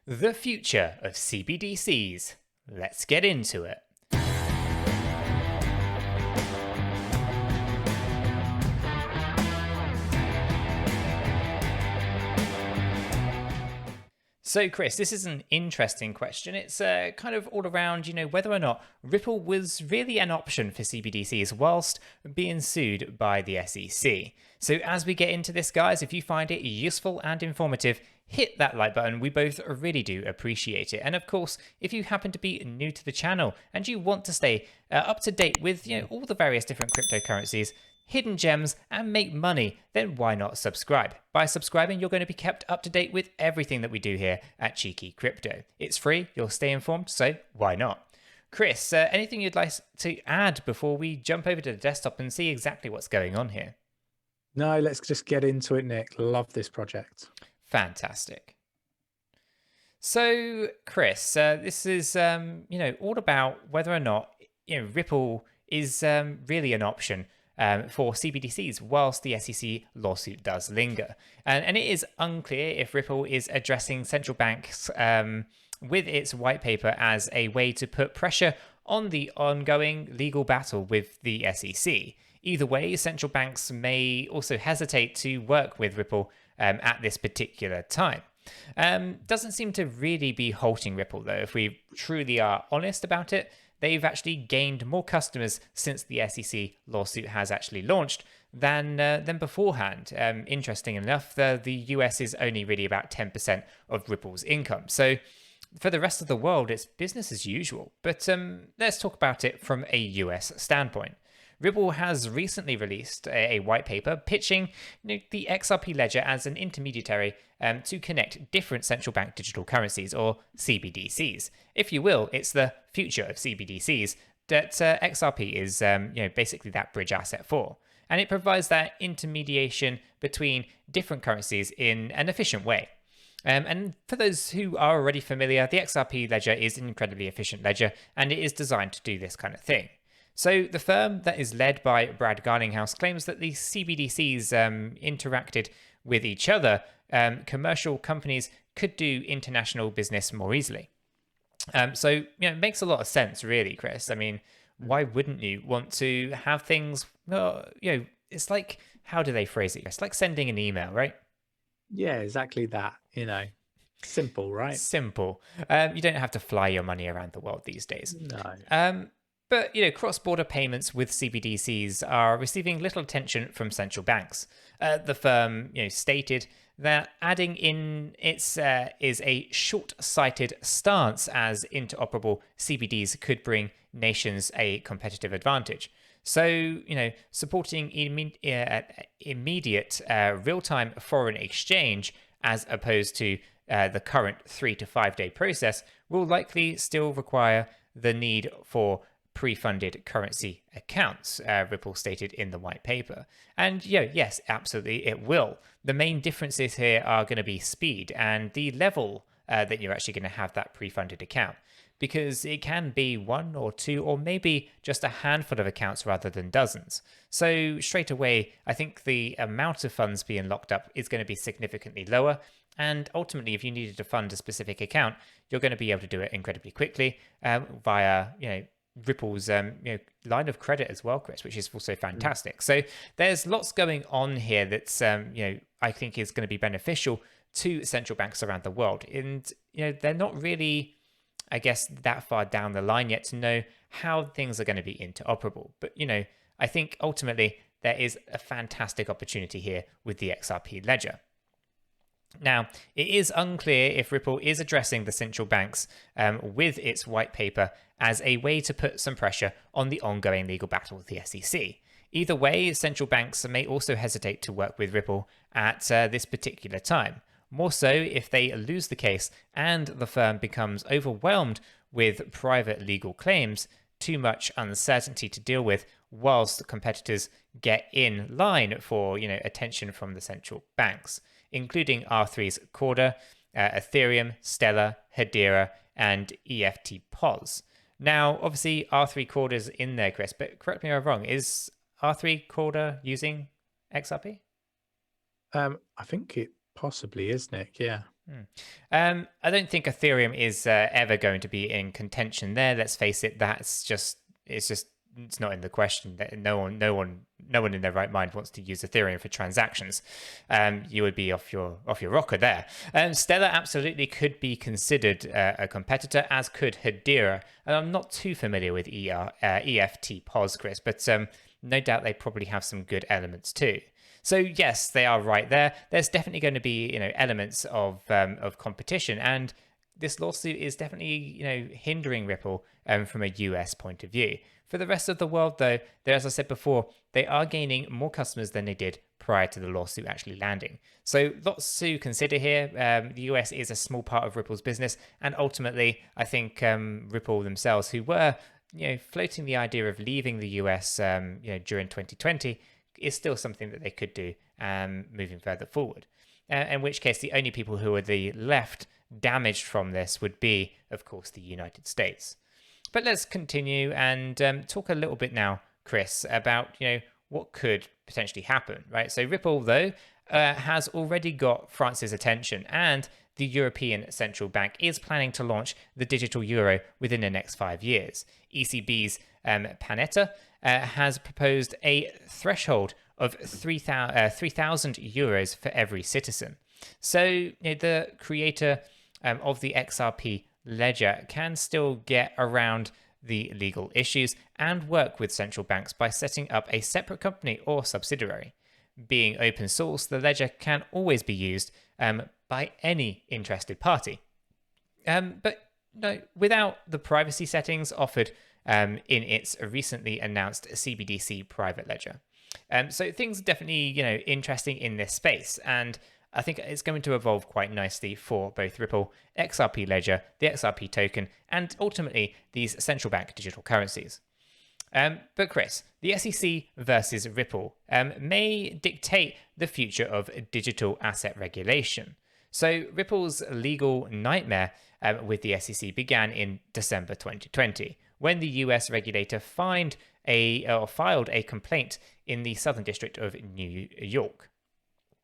The future of CBDCs. Let's get into it. So, Chris, this is an interesting question. It's kind of all around, whether or not Ripple was really an option for CBDCs whilst being sued by the SEC. So, as we get into this, guys, if you find it useful and informative, hit that like button. We both really do appreciate it. And of course, if you happen to be new to the channel and you want to stay up to date with all the various different cryptocurrencies, hidden gems, and make money, then why not subscribe? By subscribing, you're going to be kept up to date with everything that we do here at Cheeky Crypto. It's free, you'll stay informed, so why not? Chris, anything you'd like to add before we jump over to the desktop and see exactly what's going on here? No, let's just get into it, Nick. Love this project. Fantastic. So, Chris, this is all about whether or not Ripple is really an option for CBDCs whilst the SEC lawsuit does linger. And it is unclear if Ripple is addressing central banks with its white paper as a way to put pressure on the ongoing legal battle with the SEC. Either way, central banks may also hesitate to work with Ripple at this particular time. Doesn't seem to really be halting Ripple, though, if we truly are honest about it. They've actually gained more customers since the SEC lawsuit has actually launched than beforehand. Interesting enough, the US is only really about 10% of Ripple's income. So for the rest of the world, it's business as usual. But let's talk about it from a US standpoint. Ripple has recently released a white paper pitching the XRP ledger as an intermediary to connect different central bank digital currencies, or CBDCs. If you will, it's the future of CBDCs that XRP is basically that bridge asset for. And it provides that intermediation between different currencies in an efficient way. And for those who are already familiar, the XRP ledger is an incredibly efficient ledger, and it is designed to do this kind of thing. So the firm that is led by Brad Garlinghouse claims that the CBDCs interacted with each other. Commercial companies could do international business more easily. So it makes a lot of sense, really, Chris. I mean, why wouldn't you want to have things? It's like, how do they phrase it? It's like sending an email, right? Yeah, exactly that. Simple, right? Simple. You don't have to fly your money around the world these days. No. But, cross-border payments with CBDCs are receiving little attention from central banks. The firm, stated that adding in its is a short-sighted stance, as interoperable CBDs could bring nations a competitive advantage. So, supporting immediate real-time foreign exchange as opposed to the current 3 to 5 day process will likely still require the need for pre-funded currency accounts, Ripple stated in the white paper. And yes, absolutely it will. The main differences here are going to be speed and the level that you're actually going to have that pre-funded account, because it can be 1 or 2 or maybe just a handful of accounts rather than dozens. So straight away, I think the amount of funds being locked up is going to be significantly lower. And ultimately, if you needed to fund a specific account, you're going to be able to do it incredibly quickly via, Ripple's line of credit as well, Chris, which is also fantastic. So there's lots going on here that's I think is going to be beneficial to central banks around the world. And they're not really, I guess, that far down the line yet to know how things are going to be interoperable. But I think ultimately there is a fantastic opportunity here with the XRP ledger. Now, it is unclear if Ripple is addressing the central banks with its white paper as a way to put some pressure on the ongoing legal battle with the SEC. Either way, central banks may also hesitate to work with Ripple at this particular time. More so if they lose the case and the firm becomes overwhelmed with private legal claims, too much uncertainty to deal with whilst the competitors get in line for attention from the central banks, including R3's 𝗕𝗘, Ethereum, Stellar, Hedera, and 𝗕𝗘𝗪𝗪. Now, obviously, R3 𝗕𝗘 is in there, Chris, but correct me if I'm wrong, is R3 𝗕𝗘 using XRP? I think it possibly is, Nick, yeah. I don't think Ethereum is ever going to be in contention there. Let's face it, it's not in the question. That no one in their right mind wants to use Ethereum for transactions. You would be off your rocker there. Stellar absolutely could be considered a competitor, as could Hedera. And I'm not too familiar with EFT POS, Chris, but no doubt they probably have some good elements too. So yes, they are right there. There's definitely going to be elements of competition, and this lawsuit is definitely hindering Ripple from a US point of view. For the rest of the world, though, as I said before, they are gaining more customers than they did prior to the lawsuit actually landing. So lots to consider here. The US is a small part of Ripple's business, and ultimately, I think Ripple themselves, who were floating the idea of leaving the US during 2020, is still something that they could do moving further forward. In which case, the only people who are the left damaged from this would be, of course, the United States. But let's continue and talk a little bit now, Chris, about what could potentially happen, right? So Ripple, though, has already got France's attention, and the European Central Bank is planning to launch the digital euro within the next 5 years. ECB's 𝗕𝗘𝗪𝗔𝗡𝗧𝗏 has proposed a threshold of 3,000 euros for every citizen. So the creator of the XRP ledger can still get around the legal issues and work with central banks by setting up a separate company or subsidiary. Being open source, the ledger can always be used by any interested party. But no, without the privacy settings offered in its recently announced CBDC private ledger. So things are definitely, interesting in this space, and I think it's going to evolve quite nicely for both Ripple, XRP Ledger, the XRP token, and ultimately these central bank digital currencies. But Chris, the SEC versus Ripple may dictate the future of digital asset regulation. So Ripple's legal nightmare with the SEC began in December 2020, when the US regulator filed a complaint in the Southern District of New York.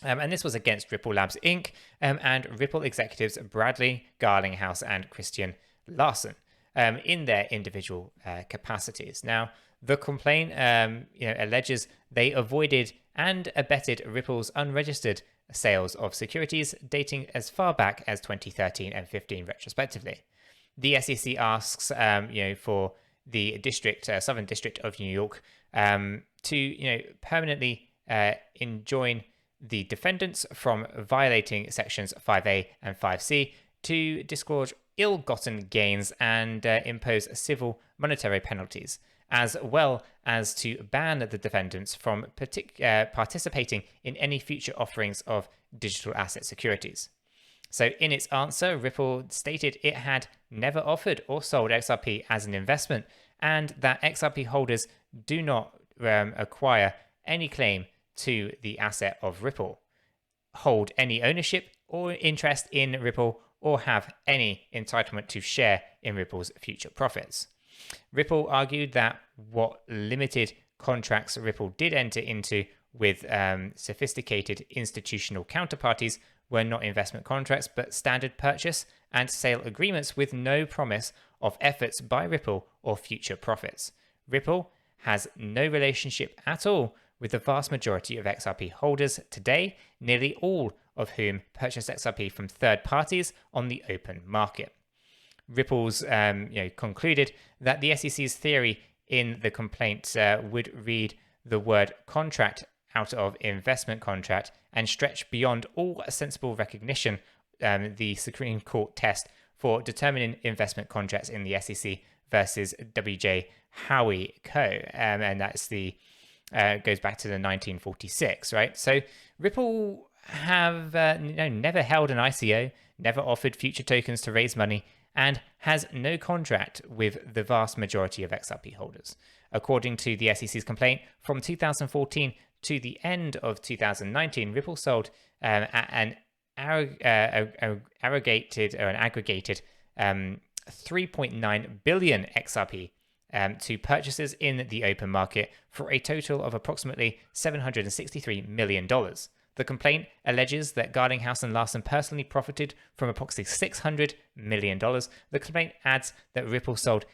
And this was against Ripple Labs Inc. And Ripple executives Bradley Garlinghouse and Christian Larson in their individual capacities. Now, the complaint alleges they avoided and abetted Ripple's unregistered sales of securities dating as far back as 2013 and 15 respectively. The SEC asks for the Southern District of New York to permanently enjoin the defendants from violating sections 5A and 5C to disgorge ill-gotten gains and impose civil monetary penalties, as well as to ban the defendants from participating in any future offerings of digital asset securities. So in its answer, Ripple stated it had never offered or sold XRP as an investment, and that XRP holders do not acquire any claim to the asset of Ripple, hold any ownership or interest in Ripple, or have any entitlement to share in Ripple's future profits. Ripple argued that what limited contracts Ripple did enter into with sophisticated institutional counterparties were not investment contracts, but standard purchase and sale agreements with no promise of efforts by Ripple or future profits. Ripple has no relationship at all with the vast majority of XRP holders today, nearly all of whom purchase XRP from third parties on the open market. Ripple's concluded that the SEC's theory in the complaint would read the word contract out of investment contract and stretch beyond all sensible recognition the Supreme Court test for determining investment contracts in the SEC versus 𝗕𝗪𝗪𝗀𝗪𝗀, and that's the goes back to the 1946, right? So Ripple have never held an ICO, never offered future tokens to raise money, and has no contract with the vast majority of XRP holders. According to the SEC's complaint, from 2014 to the end of 2019, Ripple sold at an aggregated 3.9 billion XRP to purchases in the open market for a total of approximately $763 million. The complaint alleges that Gsardinghouse and Larsen personally profited from approximately $600 million. The complaint adds that Ripple sold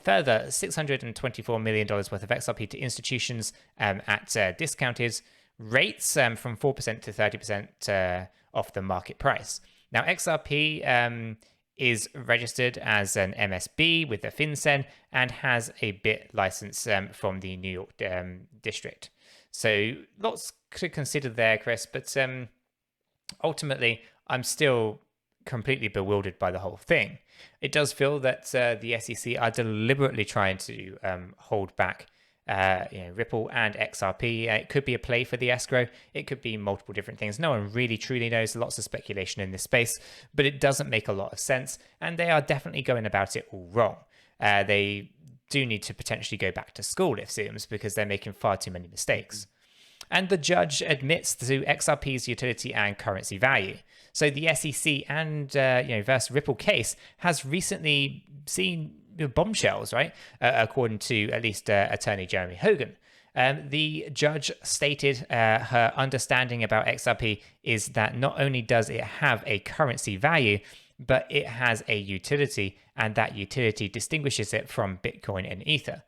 further $624 million worth of XRP to institutions at discounted rates from 4% to 30% off the market price. Now, XRP is registered as an MSB with the FinCEN and has a BIT license from the New York district. So lots to consider there, Chris, but ultimately, I'm still completely bewildered by the whole thing. It does feel that the SEC are deliberately trying to hold back Ripple and XRP. It could be a play for the escrow. It could be multiple different things. No one really truly knows. Lots of speculation in this space, but it doesn't make a lot of sense. And they are definitely going about it all wrong. They do need to potentially go back to school, it seems, because they're making far too many mistakes. And the judge admits to XRP's utility and currency value. So the SEC and versus Ripple case has recently seen bombshells, right? According to at least attorney Jeremy Hogan. The judge stated her understanding about XRP is that not only does it have a currency value, but it has a utility, and that utility distinguishes it from Bitcoin and Ether,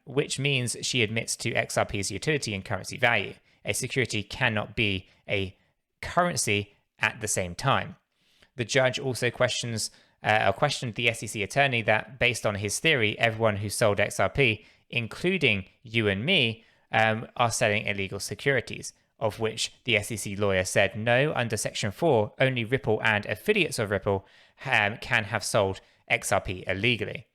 which means she admits to XRP's utility and currency value. A security cannot be a currency at the same time. The judge also questioned the SEC attorney that, based on his theory, everyone who sold XRP, including you and me, are selling illegal securities, of which the SEC lawyer said no, under Section 4, only Ripple and affiliates of Ripple can have sold XRP illegally.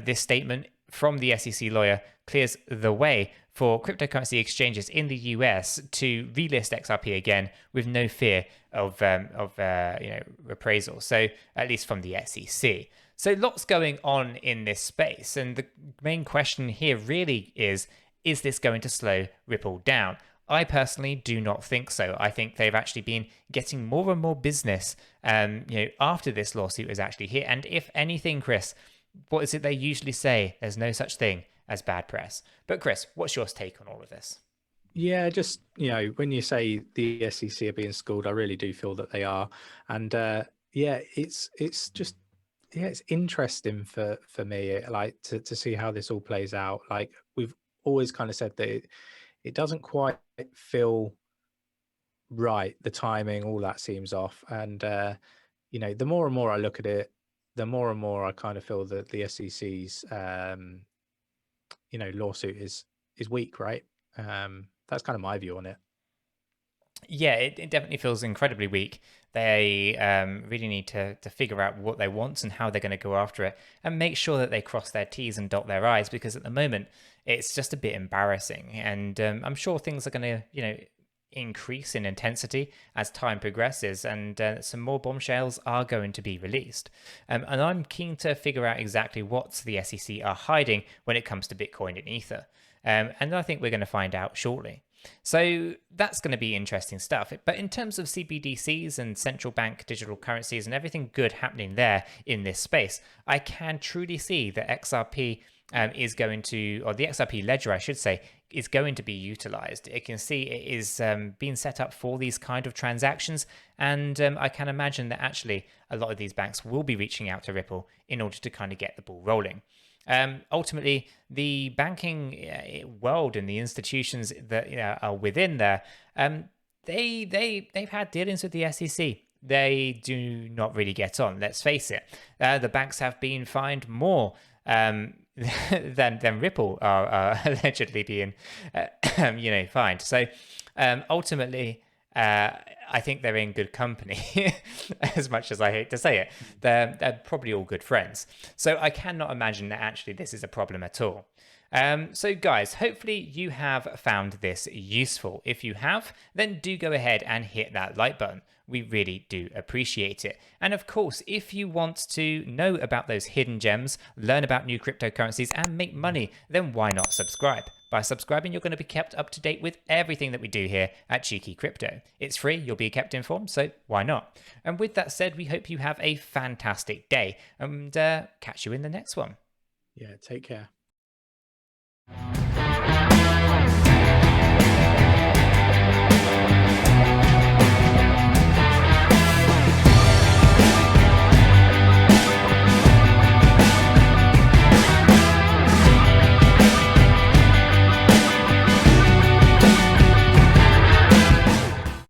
This statement from the SEC lawyer clears the way for cryptocurrency exchanges in the US to relist XRP again with no fear of reprisal. So at least from the SEC. So lots going on in this space, and the main question here really is this going to slow Ripple down? I personally do not think so. I think they've actually been getting more and more business, after this lawsuit is actually here. And if anything, Chris, what is it they usually say? There's no such thing as bad press. But Chris, what's your take on all of this? Yeah, just, when you say the SEC are being schooled, I really do feel that they are. And it's interesting for me, like to see how this all plays out. Like we've always kind of said that it doesn't quite feel right. The timing, all that seems off. And, the more and more I look at it, the more and more I kind of feel that the SEC's, lawsuit is weak, right? That's kind of my view on it. Yeah, it definitely feels incredibly weak. They really need to figure out what they want and how they're going to go after it, and make sure that they cross their T's and dot their I's, because at the moment it's just a bit embarrassing. And I'm sure things are going to, increase in intensity as time progresses, and some more bombshells are going to be released. And I'm keen to figure out exactly what the SEC are hiding when it comes to Bitcoin and Ether. And I think we're going to find out shortly. So that's going to be interesting stuff. But in terms of CBDCs and central bank digital currencies and everything good happening there in this space, I can truly see that XRP is going to, or the XRP ledger, I should say, is going to be utilized. It can see it is being set up for these kind of transactions. And I can imagine that actually a lot of these banks will be reaching out to Ripple in order to kind of get the ball rolling. Ultimately, the banking world and the institutions that are within there, they've had dealings with the SEC. They do not really get on. Let's face it. The banks have been fined more than Ripple are allegedly being, fined. So ultimately, I think they're in good company, as much as I hate to say it. They're probably all good friends. So I cannot imagine that actually this is a problem at all. So guys, hopefully you have found this useful. If you have, then do go ahead and hit that like button. We really do appreciate it. And of course, if you want to know about those hidden gems, learn about new cryptocurrencies and make money, then why not subscribe? By subscribing, you're going to be kept up to date with everything that we do here at Cheeky Crypto. It's free, you'll be kept informed, so why not? And with that said, we hope you have a fantastic day, and catch you in the next one. Yeah, take care.